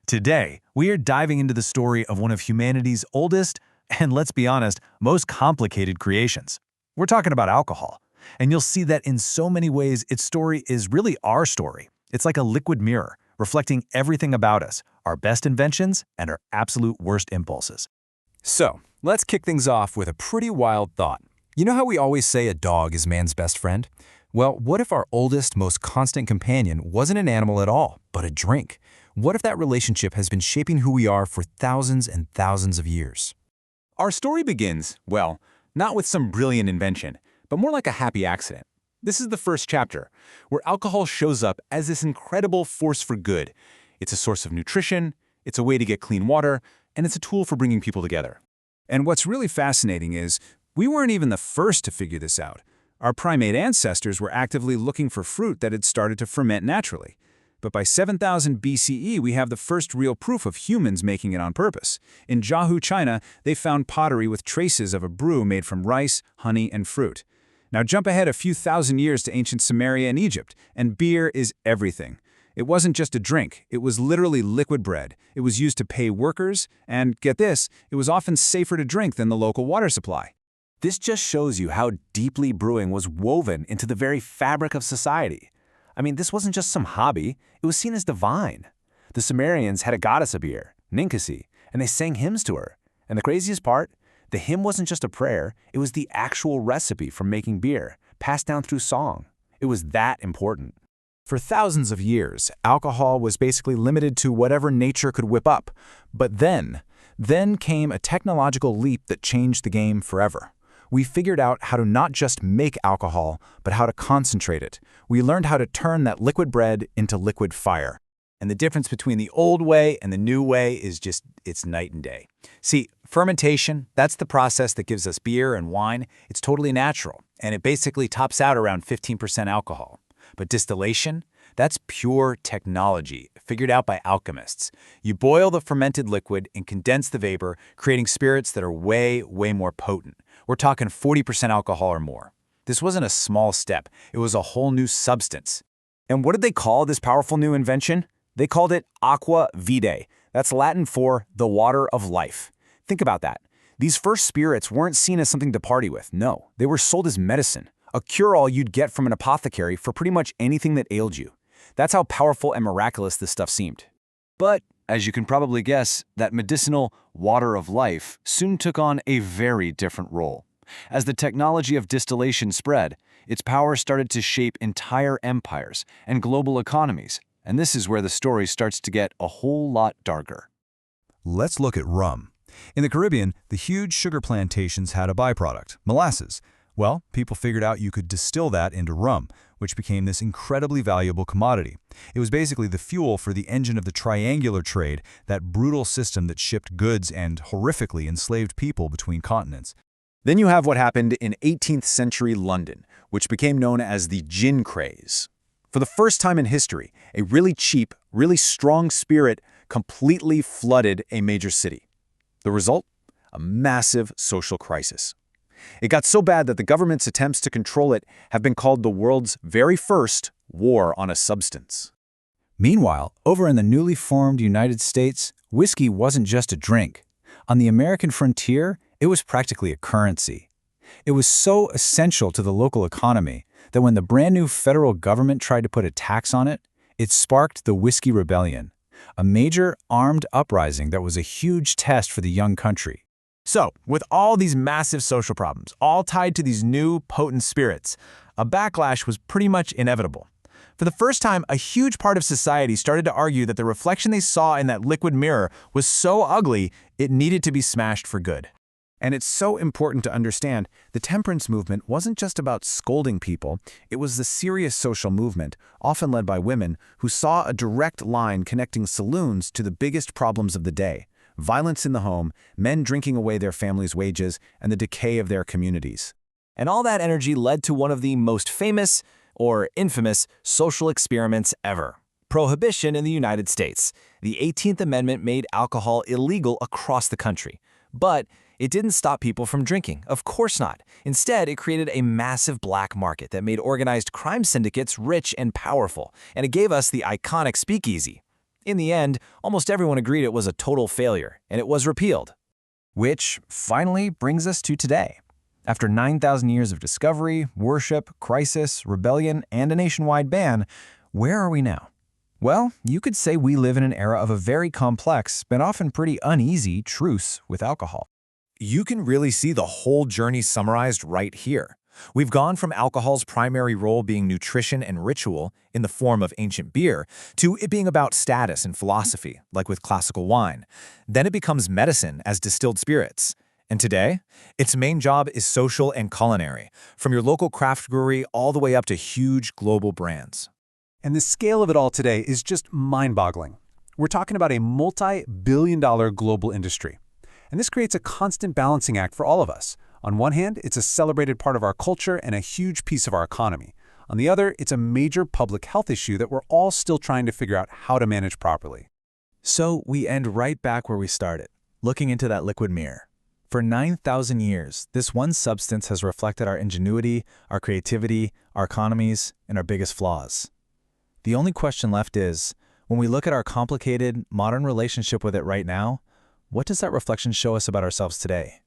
Today, we are diving into the story of one of humanity's oldest and, let's be honest, most complicated creations. We're talking about alcohol, and you'll see that in so many ways its story is really our story. It's like a liquid mirror, reflecting everything about us, our best inventions and our absolute worst impulses. So, let's kick things off with a pretty wild thought. You know how we always say a dog is man's best friend? Well, what if our oldest, most constant companion wasn't an animal at all, but a drink? What if that relationship has been shaping who we are for thousands and thousands of years? Our story begins, well, not with some brilliant invention, but more like a happy accident. This is the first chapter, where alcohol shows up as this incredible force for good. It's a source of nutrition, it's a way to get clean water, and it's a tool for bringing people together. And what's really fascinating is, we weren't even the first to figure this out. Our primate ancestors were actively looking for fruit that had started to ferment naturally. But by 7000 BCE, we have the first real proof of humans making it on purpose. In Jiahu, China, they found pottery with traces of a brew made from rice, honey, and fruit. Now jump ahead a few thousand years to ancient Samaria and Egypt, and beer is everything. It wasn't just a drink, it was literally liquid bread. It was used to pay workers, and get this, it was often safer to drink than the local water supply. This just shows you how deeply brewing was woven into the very fabric of society. I mean, this wasn't just some hobby, it was seen as divine. The Sumerians had a goddess of beer, Ninkasi, and they sang hymns to her. And the craziest part, the hymn wasn't just a prayer, it was the actual recipe for making beer, passed down through song. It was that important. For thousands of years, alcohol was basically limited to whatever nature could whip up. But then came a technological leap that changed the game forever. We figured out how to not just make alcohol, but how to concentrate it. We learned how to turn that liquid bread into liquid fire. And the difference between the old way and the new way is just, it's night and day. See, fermentation, that's the process that gives us beer and wine. It's totally natural, and it basically tops out around 15% alcohol. But distillation, that's pure technology, figured out by alchemists. You boil the fermented liquid and condense the vapor, creating spirits that are way more potent. We're talking 40% alcohol or more. This wasn't a small step, it was a whole new substance. And what did they call this powerful new invention? They called it aqua vitae. That's Latin for the water of life. Think about that. These first spirits weren't seen as something to party with. No, they were sold as medicine, a cure-all you'd get from an apothecary for pretty much anything that ailed you. That's how powerful and miraculous this stuff seemed. But, as you can probably guess, that medicinal water of life soon took on a very different role. As the technology of distillation spread, its power started to shape entire empires and global economies, and this is where the story starts to get a whole lot darker. Let's look at rum. In the Caribbean, the huge sugar plantations had a byproduct, molasses. Well, people figured out you could distill that into rum, which became this incredibly valuable commodity. It was basically the fuel for the engine of the triangular trade, that brutal system that shipped goods and horrifically enslaved people between continents. Then you have what happened in 18th century London, which became known as the gin craze. For the first time in history, a really cheap, really strong spirit completely flooded a major city. The result? A massive social crisis. It got so bad that the government's attempts to control it have been called the world's very first war on a substance. Meanwhile, over in the newly formed United States, whiskey wasn't just a drink. On the American frontier, it was practically a currency. It was so essential to the local economy that when the brand new federal government tried to put a tax on it, it sparked the Whiskey Rebellion, a major armed uprising that was a huge test for the young country. So, with all these massive social problems, all tied to these new, potent spirits, a backlash was pretty much inevitable. For the first time, a huge part of society started to argue that the reflection they saw in that liquid mirror was so ugly, it needed to be smashed for good. And it's so important to understand, the temperance movement wasn't just about scolding people, it was the serious social movement, often led by women, who saw a direct line connecting saloons to the biggest problems of the day. Violence in the home, men drinking away their families' wages, and the decay of their communities. And all that energy led to one of the most famous, or infamous, social experiments ever. Prohibition in the United States. The 18th Amendment made alcohol illegal across the country. But it didn't stop people from drinking, of course not. Instead, it created a massive black market that made organized crime syndicates rich and powerful, and it gave us the iconic speakeasy. In the end, almost everyone agreed it was a total failure, and it was repealed. Which finally brings us to today. After 9,000 years of discovery, worship, crisis, rebellion, and a nationwide ban, where are we now? Well, you could say we live in an era of a very complex, but often pretty uneasy, truce with alcohol. You can really see the whole journey summarized right here. We've gone from alcohol's primary role being nutrition and ritual in the form of ancient beer to it being about status and philosophy, like with classical wine. Then it becomes medicine as distilled spirits. And today, its main job is social and culinary, from your local craft brewery all the way up to huge global brands. And the scale of it all today is just mind-boggling. We're talking about a multi-billion-dollar global industry. And this creates a constant balancing act for all of us. On one hand, it's a celebrated part of our culture and a huge piece of our economy. On the other, it's a major public health issue that we're all still trying to figure out how to manage properly. So we end right back where we started, looking into that liquid mirror. For 9,000 years, this one substance has reflected our ingenuity, our creativity, our economies, and our biggest flaws. The only question left is, when we look at our complicated, modern relationship with it right now, what does that reflection show us about ourselves today?